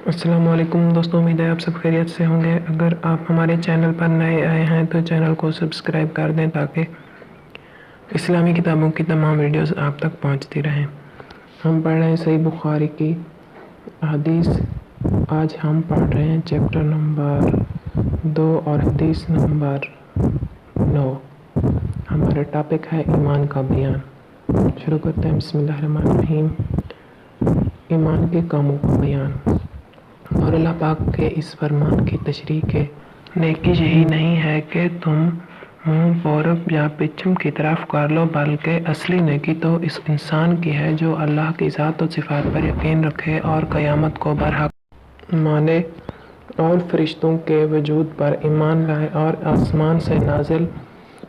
السلام علیکم دوستوں، امید ہے آپ سب خیریت سے ہوں گے۔ اگر آپ ہمارے چینل پر نئے آئے ہیں تو چینل کو سبسکرائب کر دیں تاکہ اسلامی کتابوں کی تمام ویڈیوز آپ تک پہنچتی رہیں۔ ہم پڑھ رہے ہیں صحیح بخاری کی حدیث۔ آج ہم پڑھ رہے ہیں چیپٹر نمبر 2 اور حدیث نمبر 9۔ ہمارا ٹاپک ہے ایمان کا بیان۔ شروع کرتے ہیں۔ بسم اللہ الرحمن الرحیم۔ ایمان کے کاموں کا بیان۔ اور اللہ پاک کے اس فرمان کی تشریح کے نیکی یہی نہیں ہے کہ تم منہ پورب یا پچھم کی طرف کر لو، بلکہ اصلی نیکی تو اس انسان کی ہے جو اللہ کی ذات و صفات پر یقین رکھے اور قیامت کو برحق مانے اور فرشتوں کے وجود پر ایمان لائے اور آسمان سے نازل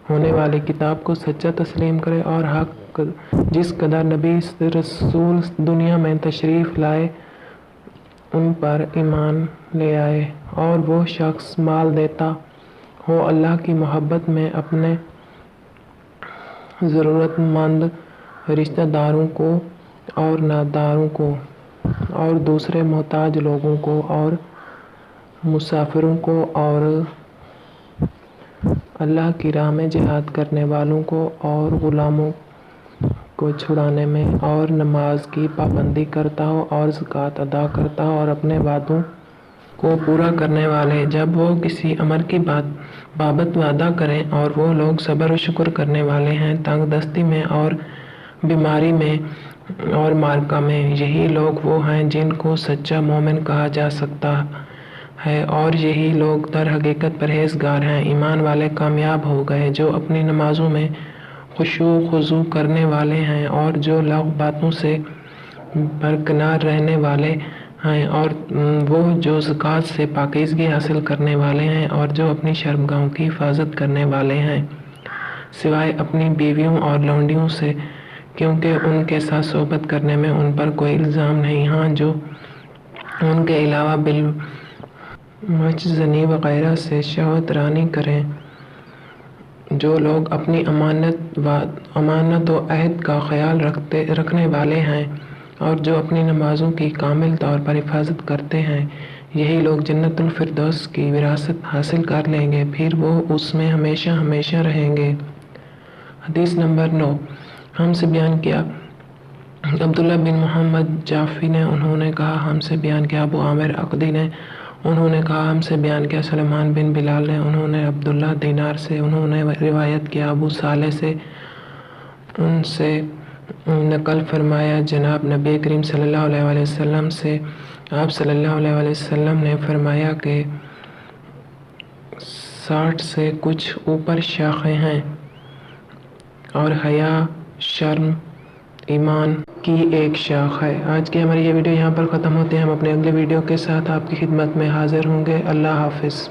ہونے والی کتاب کو سچا تسلیم کرے اور حق جس قدر نبی رسول دنیا میں تشریف لائے ان پر ایمان لے آئے، اور وہ شخص مال دیتا ہو اللہ کی محبت میں اپنے ضرورت مند رشتہ داروں کو اور ناداروں کو اور دوسرے محتاج لوگوں کو اور مسافروں کو اور اللہ کی راہ میں جہاد کرنے والوں کو اور غلاموں کو چھڑانے میں اور نماز کی پابندی کرتا ہو اور زکوٰۃ ادا کرتا ہو اور اپنے وعدوں کو پورا کرنے والے جب وہ کسی امر کی بابت وعدہ کریں، اور وہ لوگ صبر و شکر کرنے والے ہیں تنگ دستی میں اور بیماری میں اور معرکہ میں۔ یہی لوگ وہ ہیں جن کو سچا مومن کہا جا سکتا ہے، اور یہی لوگ در حقیقت پرہیزگار ہیں۔ ایمان والے کامیاب ہو گئے جو اپنی نمازوں میں خشوع و خضوع کرنے والے ہیں اور جو لغو باتوں سے برکنار رہنے والے ہیں، اور وہ جو زکوٰۃ سے پاکیزگی حاصل کرنے والے ہیں اور جو اپنی شرمگاہوں کی حفاظت کرنے والے ہیں، سوائے اپنی بیویوں اور لونڈیوں سے، کیونکہ ان کے ساتھ صحبت کرنے میں ان پر کوئی الزام نہیں۔ ہاں، جو ان کے علاوہ بالمچ زنی وغیرہ سے شہوت رانی کریں، جو لوگ اپنی امانت و عہد کا خیال رکھنے والے ہیں اور جو اپنی نمازوں کی کامل طور پر حفاظت کرتے ہیں، یہی لوگ جنت الفردوس کی وراثت حاصل کر لیں گے، پھر وہ اس میں ہمیشہ ہمیشہ رہیں گے۔ حدیث نمبر 9۔ ہم سے بیان کیا عبداللہ بن محمد جعفی نے، انہوں نے کہا ہم سے بیان کیا ابو عامر عقدی نے، انہوں نے کہا ہم سے بیان کیا سلیمان بن بلال نے، انہوں نے عبداللہ دینار سے، انہوں نے روایت کیا ابو صالح سے، ان سے نقل فرمایا جناب نبی کریم صلی اللہ علیہ وسلم سے، آپ صلی اللہ علیہ وسلم نے فرمایا کہ 60 سے کچھ اوپر شاخیں ہیں، اور حیا شرم ایمان کی ایک شاخ ہے۔ آج کی ہماری یہ ویڈیو یہاں پر ختم ہوتی ہے۔ ہم اپنے اگلے ویڈیو کے ساتھ آپ کی خدمت میں حاضر ہوں گے۔ اللہ حافظ۔